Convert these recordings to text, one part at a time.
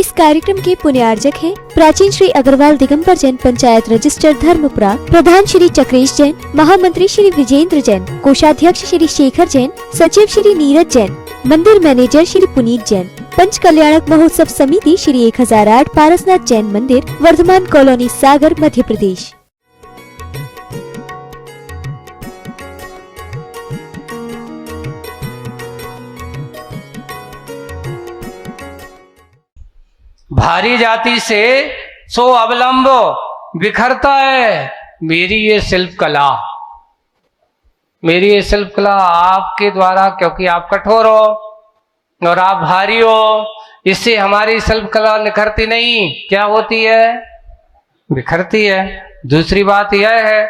इस कार्यक्रम के पुण्यार्जक हैं प्राचीन श्री अग्रवाल दिगंबर जैन पंचायत रजिस्टर धर्मपुरा, प्रधान श्री चक्रेश जैन, महामंत्री श्री विजेंद्र जैन, कोषाध्यक्ष श्री शेखर जैन, सचिव श्री नीरज जैन, मंदिर मैनेजर श्री पुनीत जैन, पंच कल्याणक महोत्सव समिति श्री 1008 पारसनाथ जैन मंदिर, वर्धमान कॉलोनी, सागर, मध्य प्रदेश। भारी जाति से सो अवलंब बिखरता है मेरी ये शिल्प कला, मेरी ये शिल्प कला आपके द्वारा, क्योंकि आप कठोर हो और आप भारी हो, इससे हमारी शिल्प कला निखरती नहीं, क्या होती है, बिखरती है। दूसरी बात यह है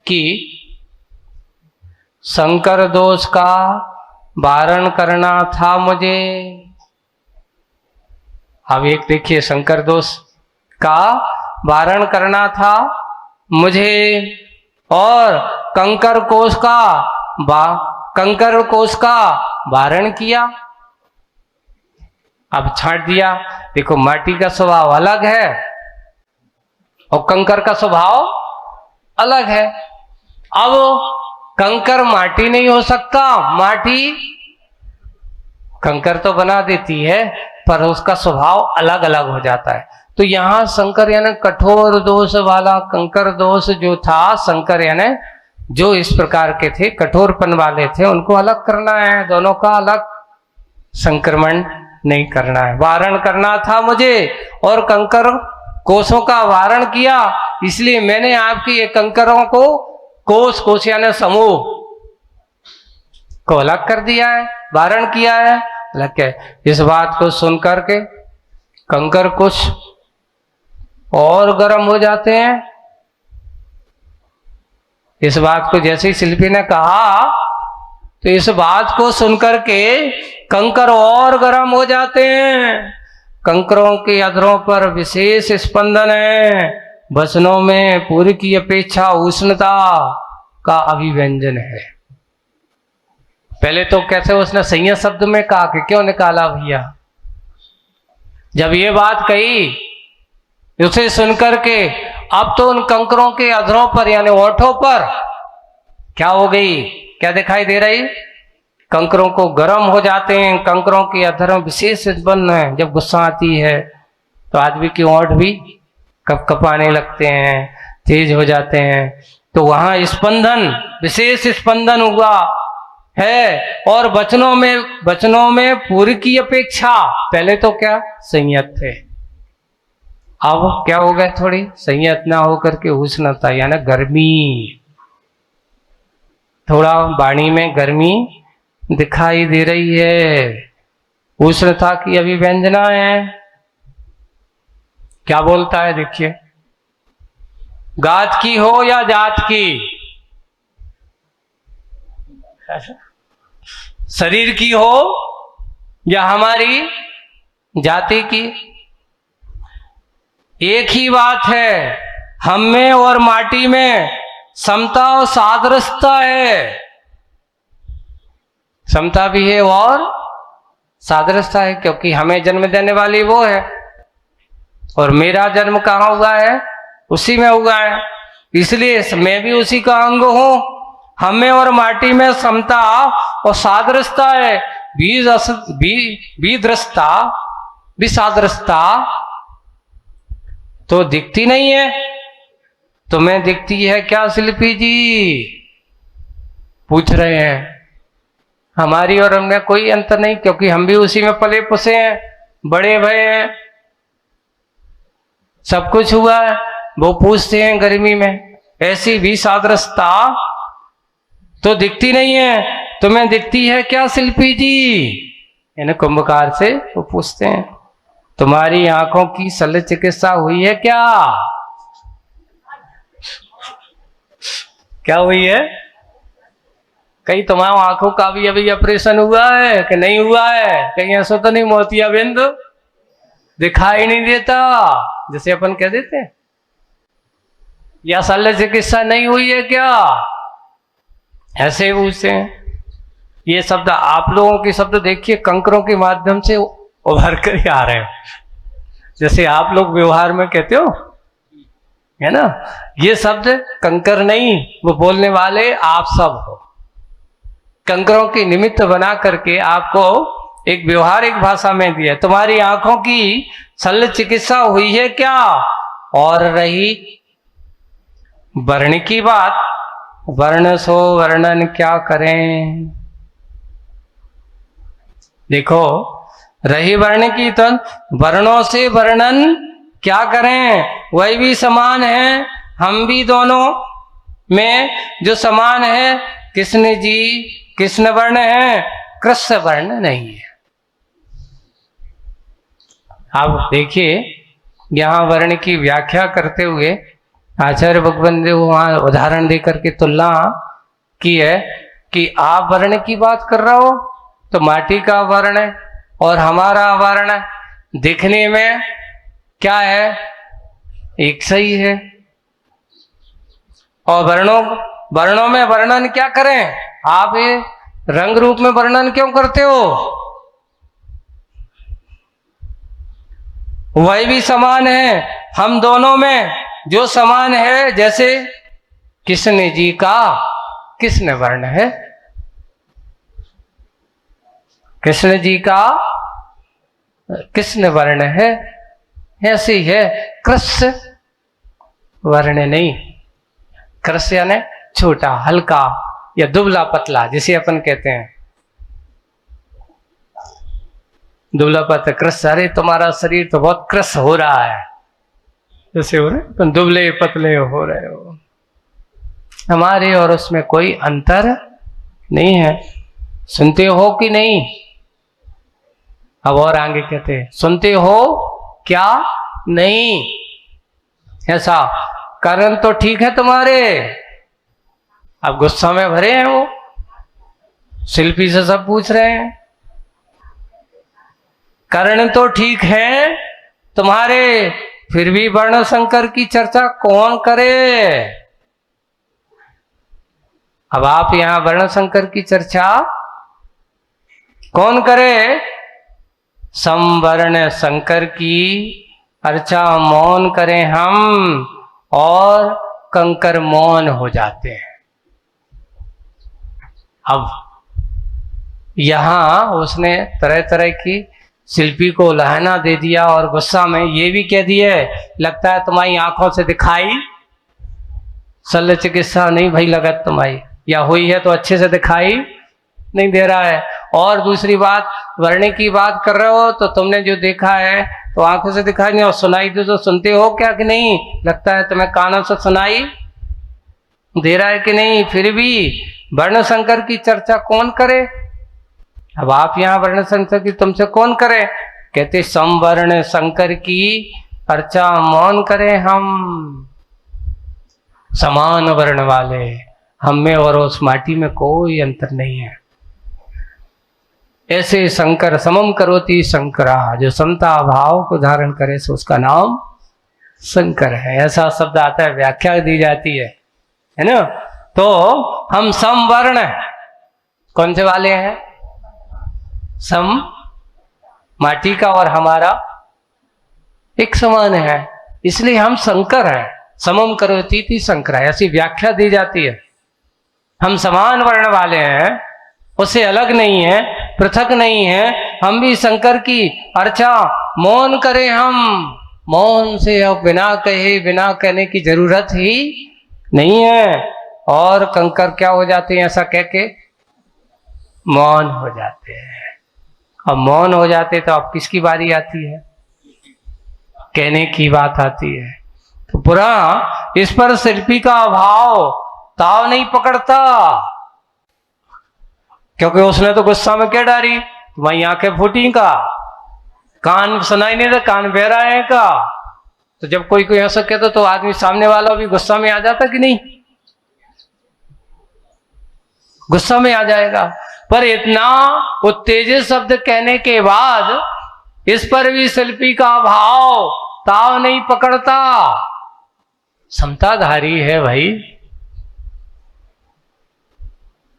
कि संकर दोष का वारण करना था मुझे। अब एक देखिए, संकर दोष का वारण करना था मुझे और कंकर कोष का वारण किया। अब छांट दिया। देखो, माटी का स्वभाव अलग है और कंकर का स्वभाव अलग है। अब कंकर माटी नहीं हो सकता, माटी कंकर तो बना देती है, पर उसका स्वभाव अलग अलग हो जाता है। तो यहां शंकर यानी कठोर दोष वाला कंकर दोष जो था, शंकर यानी जो इस प्रकार के थे, कठोरपन वाले थे, उनको अलग करना है, दोनों का अलग संक्रमण नहीं करना है, वारण करना था मुझे और कंकर कोषों का वारण किया। इसलिए मैंने आपकी ये कंकरों को कोष यानी समूह को अलग कर दिया है, वारण किया है, अलग है। इस बात को सुनकर के कंकर कुछ और गर्म हो जाते हैं। इस बात को जैसे ही शिल्पी ने कहा, तो इस बात को सुनकर के कंकर और गर्म हो जाते हैं। कंकरों के अधरों पर विशेष स्पंदन है, वचनों में पूर्व की अपेक्षा उष्णता का अभिव्यंजन है। पहले तो कैसे उसने संयत शब्द में कहा कि क्यों निकाला भैया। जब ये बात कही, उसे सुनकर के अब तो उन कंकरों के अधरों पर यानी ओठों पर क्या हो गई, क्या दिखाई दे रही, कंकरों को गर्म हो जाते हैं। कंकरों के अधरों विशेष स्पंदन है। जब गुस्सा आती है तो आदमी के ओठ भी कपकपाने लगते हैं, तेज हो जाते हैं। तो वहां स्पंदन, विशेष स्पंदन हुआ है। और वचनों में पूर्व की अपेक्षा, पहले तो क्या संयत थे, अब क्या हो गए, थोड़ी संयत ना होकर के उष्णता यानी गर्मी, थोड़ा वाणी में गर्मी दिखाई दे रही है, उष्णता की अभिव्यंजना है। क्या बोलता है देखिए, गात की हो या जात की, शरीर की हो या हमारी जाति की, एक ही बात है, हम में और माटी में समता और सादृश्यता है। समता भी है और सादृश्यता है, क्योंकि हमें जन्म देने वाली वो है और मेरा जन्म कहाँ हुआ है, उसी में हुआ है, इसलिए मैं भी उसी का अंग हूं। हमें और माटी में समता और सादृश्यता है, विदृश्यता विसादृश्यता तो दिखती नहीं है। तुम्हें दिखती है क्या शिल्पी जी, पूछ रहे हैं। हमारी और हमने कोई अंतर नहीं, क्योंकि हम भी उसी में पले पुसे हैं, बड़े भये हैं, सब कुछ हुआ है। वो पूछते हैं गर्मी में, ऐसी भी सादृश्यता तो दिखती नहीं है, तुम्हें दिखती है क्या शिल्पी जी, यानी कुंभकार से वो पूछते हैं, तुम्हारी आंखों की शल्य चिकित्सा हुई है क्या, क्या हुई है, कहीं तुम्हारी आंखों का भी अभी ऑपरेशन हुआ है कि नहीं हुआ है, कहीं ऐसा तो नहीं मोतिया बिंदु दिखाई नहीं देता जैसे अपन कह देते हैं, या शल्य चिकित्सा नहीं हुई है क्या, ऐसे पूछते हैं। ये शब्द आप लोगों के शब्द देखिए कंकरों के माध्यम से उभर कर आ रहे हैं, जैसे आप लोग व्यवहार में कहते हो, है ना, ये शब्द कंकर नहीं, वो बोलने वाले आप सब हो। कंकरों की निमित्त बना करके आपको एक व्यवहारिक भाषा में दिया। तुम्हारी आंखों की शल्य चिकित्सा हुई है क्या? और रही वर्ण की बात, वर्ण सो वर्णन क्या करें। देखो, रही वर्ण की, तो वर्णों से वर्णन क्या करें, वही भी समान है, हम भी दोनों में जो समान है, कृष्ण जी कृष्ण वर्ण है, कृष्ण वर्ण नहीं है। अब देखिए, यहां वर्ण की व्याख्या करते हुए आचार्य भगवंदेव वहां उदाहरण देकर के तुलना की है कि आप वर्ण की बात कर रहे हो तो माटी का वर्ण है और हमारा वर्ण दिखने में क्या है, एक सही है। और वर्णों में वर्णन क्या करें, आप ये रंग रूप में वर्णन क्यों करते हो? वही भी समान है, हम दोनों में जो समान है, जैसे कृष्ण जी का कृष्ण वर्ण है, कृष्ण जी का कृष्ण वर्ण है, ऐसे ही है कृष्ण वर्ण नहीं। कृष्ण यानी छोटा, हल्का या दुबला पतला, जिसे अपन कहते हैं दुबला पतला। कृष्ण, अरे तुम्हारा शरीर तो बहुत कृष्ण हो रहा है, जैसे हो रहे तुम दुबले पतले हो रहे हो। हमारे और उसमें कोई अंतर नहीं है। सुनते हो कि नहीं? अब और आगे कहते हैं, सुनते हो क्या नहीं? ऐसा कारण तो ठीक है तुम्हारे, अब गुस्सा में भरे हैं वो, शिल्पी से सब पूछ रहे हैं, कारण तो ठीक है तुम्हारे, फिर भी वर्ण संकर की चर्चा कौन करे? अब आप यहां वर्ण संकर की चर्चा कौन करे? समवर्ण संकर की अर्चा मौन करें हम, और कंकर मौन हो जाते हैं। अब यहां उसने तरह तरह की शिल्पी को लहना दे दिया और गुस्सा में ये भी कह दिया, लगता है तुम्हारी आंखों से दिखाई शल्य चिकित्सा नहीं भाई लगत तुम्हारी, या हुई है तो अच्छे से दिखाई नहीं दे रहा है। और दूसरी बात, वर्ण की बात कर रहे हो तो तुमने जो देखा है तो आंखों से दिखाई नहीं, और सुनाई तो सुनते हो क्या कि नहीं? लगता है तुम्हें कानों से सुनाई दे रहा है कि नहीं? फिर भी वर्ण संकर की चर्चा कौन करे? अब आप यहां वर्ण संकर की तुमसे कौन करे? कहते समवर्ण संकर की अर्चा मौन करें हम, समान वर्ण वाले, हम में और उस माटी में कोई अंतर नहीं है। ऐसे शंकर समम करोति शंकरा, जो समता भाव को धारण करे सो उसका नाम शंकर है। ऐसा शब्द आता है, व्याख्या दी जाती है ना। तो हम समवर्ण कौन से वाले हैं? सम माटी का और हमारा एक समान है, इसलिए हम शंकर हैं। समम करोति थी शंकरा, ऐसी व्याख्या दी जाती है। हम समान वर्ण वाले हैं, उससे अलग नहीं है, पृथक नहीं है। हम भी शंकर की अर्चा मौन करें हम, मौन से अब बिना कहे, बिना कहने की जरूरत ही नहीं है। और कंकर क्या हो जाते हैं? ऐसा कह के मौन हो जाते हैं। अब मौन हो जाते तो अब किसकी बारी आती है? कहने की बात आती है। तो पूरा इस पर शिल्पी का अभाव ताव नहीं पकड़ता, क्योंकि उसने तो गुस्सा में क्या डाली, वही आंखें फूटी का, कान सुनाई नहीं दे, कान बहरा है का। तो जब कोई कोई ऐसा कहता तो आदमी सामने वाला भी गुस्सा में आ जाता कि नहीं? गुस्सा में आ जाएगा। पर इतना उत्तेजित शब्द कहने के बाद इस पर भी शिल्पी का भाव ताव नहीं पकड़ता। समताधारी है भाई,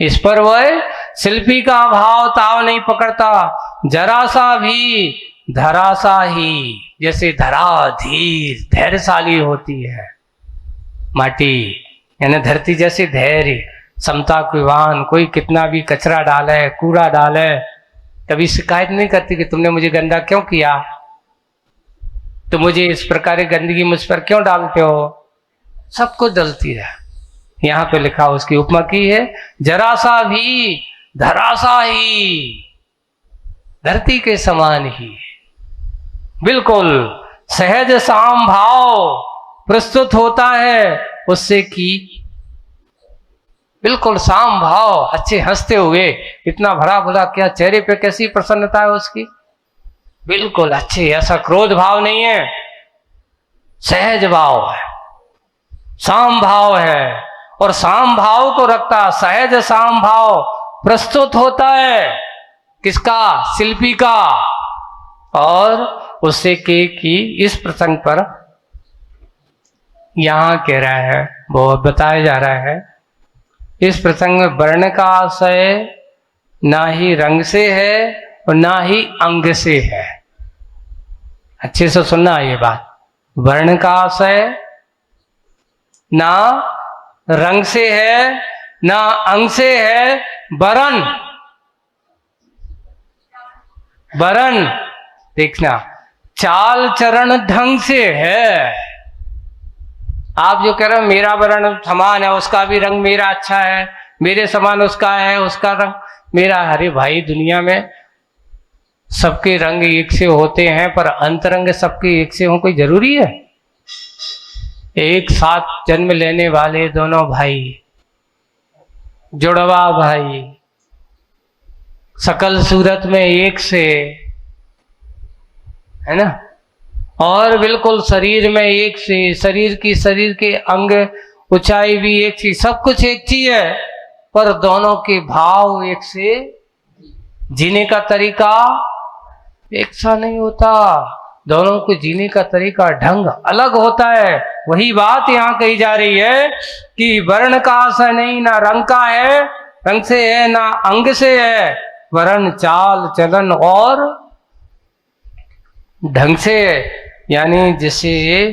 इस पर वह शिल्पी का भाव ताव नहीं पकड़ता। जरा सा भी धरासा ही, जैसे धरा धीर धैर्यशाली होती है माटी, यानी धरती जैसे धैर्य समता कुवान, कोई कितना भी कचरा डाले कूड़ा डाले कभी शिकायत नहीं करती कि तुमने मुझे गंदा क्यों किया, तो मुझे इस प्रकार की गंदगी मुझ पर क्यों डालते हो, सब कुछ डलती है। यहाँ पे लिखा उसकी उपमा की है, जरा सा भी धरासा ही, धरती के समान ही, बिल्कुल सहज साम भाव प्रस्तुत होता है उससे कि बिल्कुल साम भाव, अच्छे हंसते हुए, इतना भरा भरा क्या चेहरे पे कैसी प्रसन्नता है उसकी, बिल्कुल अच्छे, ऐसा क्रोध भाव नहीं है, सहज भाव है, साम भाव है, और साम भाव को रखता, सहज साम भाव प्रस्तुत होता है किसका, शिल्पी का। और उससे के कि इस प्रसंग पर यहां कह रहा है, वो बताया जा रहा है, इस प्रसंग में वर्ण का आशय ना ही रंग से है और ना ही अंग से है। अच्छे से सुनना ये बात, वर्ण का आशय ना रंग से है ना अंग से है, वरण, वरण देखना चाल चरण ढंग से है। आप जो कह रहे हो मेरा वर्ण समान है, उसका भी रंग मेरा अच्छा है, मेरे समान उसका है, उसका रंग मेरा, अरे भाई दुनिया में सबके रंग एक से होते हैं, पर अंतरंग सबके एक से हो कोई जरूरी है? एक साथ जन्म लेने वाले दोनों भाई, जुड़वा भाई, सकल सूरत में एक से, है ना, और बिल्कुल शरीर में एक से, शरीर के अंग ऊंचाई भी एक सी, सब कुछ एक चीज है, पर दोनों के भाव एक से, जीने का तरीका एक सा नहीं होता, दोनों को जीने का तरीका ढंग अलग होता है। वही बात यहाँ कही जा रही है कि वर्ण का आशय नहीं, ना रंग का है, रंग से है, ना अंग से है, वर्ण चाल चलन और ढंग से, यानी जिसे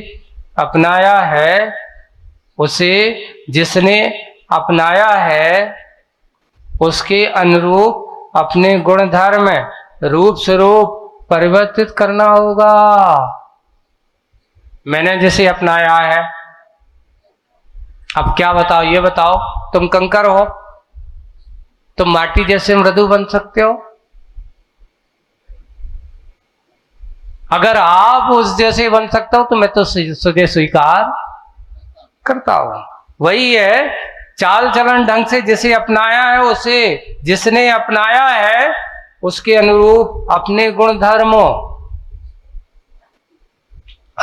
अपनाया है, उसे जिसने अपनाया है उसके अनुरूप अपने गुण धर्म रूप स्वरूप परिवर्तित करना होगा। मैंने जिसे अपनाया है, अब क्या बताओ, ये बताओ, तुम कंकर हो, तुम माटी जैसे मृदु बन सकते हो? अगर आप उस जैसे बन सकते हो तो मैं तो तुझे स्वीकार करता हूं। वही है, चाल चलन ढंग से जिसे अपनाया है, उसे जिसने अपनाया है उसके अनुरूप अपने गुण धर्मों,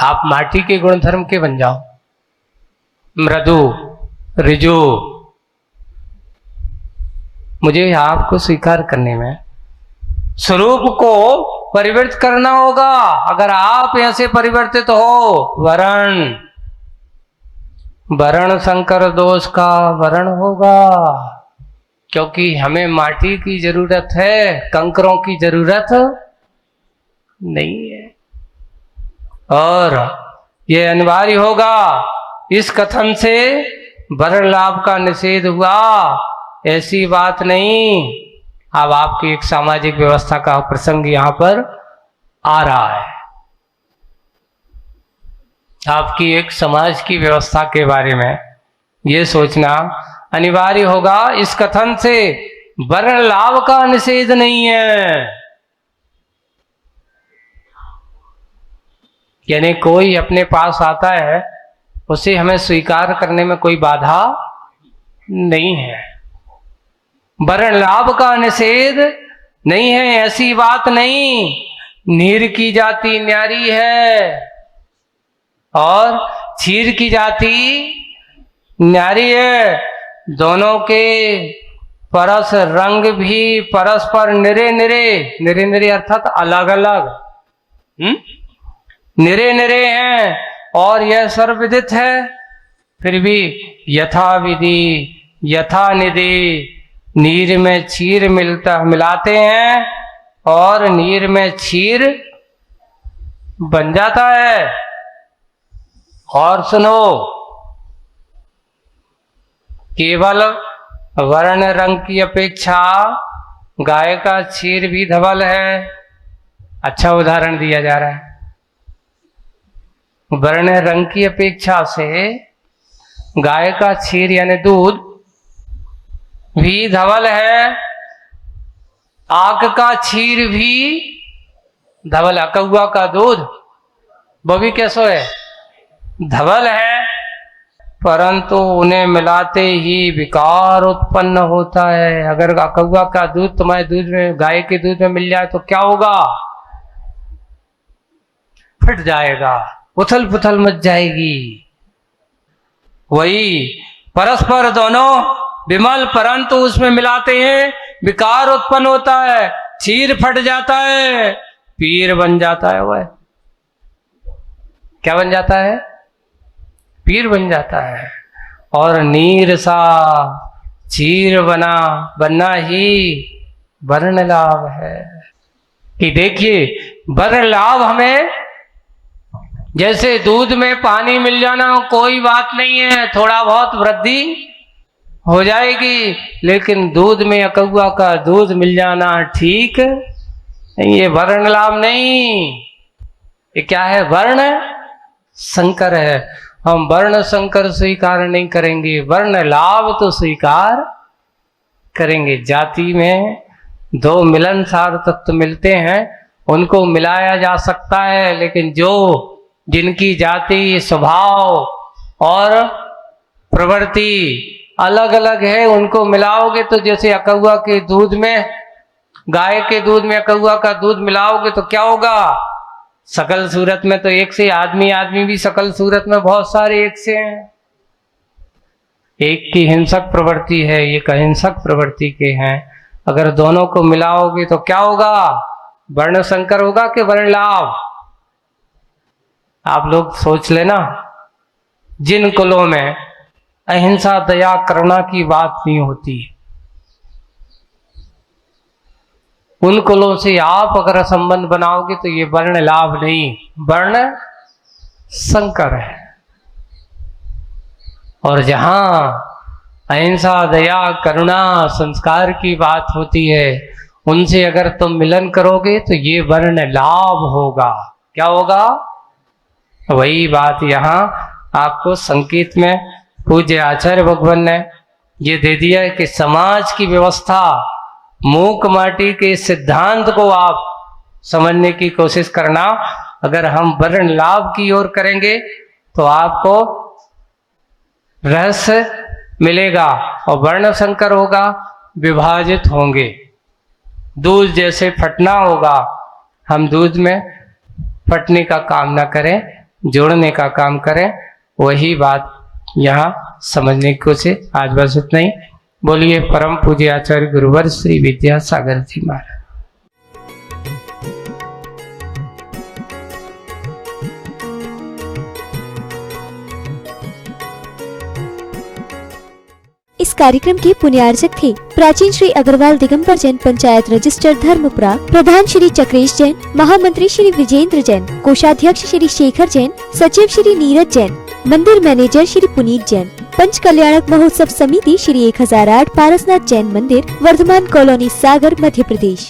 आप माटी के गुण धर्म के बन जाओ, मृदु ऋजु, मुझे आपको स्वीकार करने में स्वरूप को परिवर्तित करना होगा। अगर आप ऐसे परिवर्तित हो, वरण शंकर दोष का वरण होगा, क्योंकि हमें माटी की जरूरत है, कंकरों की जरूरत नहीं है, और ये अनिवार्य होगा। इस कथन से वर्ण लाभ का निषेध हुआ, ऐसी बात नहीं। अब आपकी एक सामाजिक व्यवस्था का प्रसंग यहां पर आ रहा है, आपकी एक समाज की व्यवस्था के बारे में ये सोचना अनिवार्य होगा। इस कथन से वर्ण लाभ का निषेध नहीं है, यानी कोई अपने पास आता है उसे हमें स्वीकार करने में कोई बाधा नहीं है। वर्ण लाभ का निषेध नहीं है, ऐसी बात नहीं। नीर की जाति न्यारी है और छीर की जाति न्यारी है, दोनों के परस रंग भी परस्पर निरे निरे अर्थात अलग अलग, निरे निरे हैं, और यह सर्वविदित है, फिर भी यथा विधि यथा निधि नीर में क्षीर मिलाते हैं, और नीर में क्षीर बन जाता है। और सुनो, केवल वर्ण रंग की अपेक्षा गाय का क्षीर भी धवल है। अच्छा उदाहरण दिया जा रहा है। वर्ण रंग की अपेक्षा से गाय का क्षीर यानी दूध भी धवल है। आग का क्षीर भी धवल है। कौआ का दूध वो भी कैसो है? धवल है। परंतु उन्हें मिलाते ही विकार उत्पन्न होता है। अगर कौआ का दूध तुम्हारे दूध में, गाय के दूध में मिल जाए तो क्या होगा? फट जाएगा, उथल पुथल मच जाएगी। वही परस्पर दोनों विमल, परंतु उसमें मिलाते हैं विकार उत्पन्न होता है। क्षीर फट जाता है, पीर बन जाता है। वह क्या बन जाता है? पीर बन जाता है। और नीर सा क्षीर बनना ही वर्ण लाभ है। कि देखिए, वर्ण लाभ हमें जैसे दूध में पानी मिल जाना कोई बात नहीं है, थोड़ा बहुत वृद्धि हो जाएगी, लेकिन दूध में कौआ का दूध मिल जाना ठीक नहीं, ये वर्ण लाभ नहीं। ये क्या है? वर्ण संकर है। हम वर्ण संकर स्वीकार नहीं करेंगे, वर्ण लाभ तो स्वीकार करेंगे। जाति में दो मिलनसार तत्व मिलते हैं, उनको मिलाया जा सकता है, लेकिन जिनकी जाति, स्वभाव और प्रवृत्ति अलग अलग है, उनको मिलाओगे तो जैसे कौआ के दूध में, गाय के दूध में कौआ का दूध मिलाओगे तो क्या होगा? सकल सूरत में तो एक से आदमी भी सकल सूरत में बहुत सारे एक से हैं। एक की हिंसक प्रवृत्ति है, एक अहिंसक प्रवृत्ति के हैं। अगर दोनों को मिलाओगे तो क्या होगा? वर्ण संकर होगा कि वर्ण लाभ? आप लोग सोच लेना। जिन कुलों में अहिंसा, दया, करुणा की बात नहीं होती, उन कुलों से आप अगर संबंध बनाओगे तो ये वर्ण लाभ नहीं, वर्ण संकर है। और जहां अहिंसा, दया, करुणा, संस्कार की बात होती है, उनसे अगर तुम मिलन करोगे तो ये वर्ण लाभ होगा। क्या होगा? वही बात यहाँ आपको संकेत में पूज्य आचार्य भगवान ने ये दे दिया है कि समाज की व्यवस्था, मूक माटी के सिद्धांत को आप समझने की कोशिश करना। अगर हम वर्ण लाभ की ओर करेंगे तो आपको रहस्य मिलेगा, और वर्ण संकर होगा, विभाजित होंगे। दूध जैसे फटना होगा, हम दूध में फटने का काम ना करें, जोड़ने का काम करें। वही बात यहाँ समझने की कोशिश। आज बस इतना ही। बोलिए परम पूज्य आचार्य गुरुवर श्री विद्यासागर जी महाराज। इस कार्यक्रम के पुण्यार्चक थे प्राचीन श्री अग्रवाल दिगंबर जैन पंचायत रजिस्टर धर्मपुरा, प्रधान श्री चक्रेश जैन, महामंत्री श्री विजेंद्र जैन, कोषाध्यक्ष श्री शेखर जैन, सचिव श्री नीरज जैन, मंदिर मैनेजर श्री पुनीत जैन, पंच कल्याणक महोत्सव समिति श्री 1008 पारसनाथ जैन मंदिर, वर्धमान कॉलोनी, सागर, मध्य प्रदेश।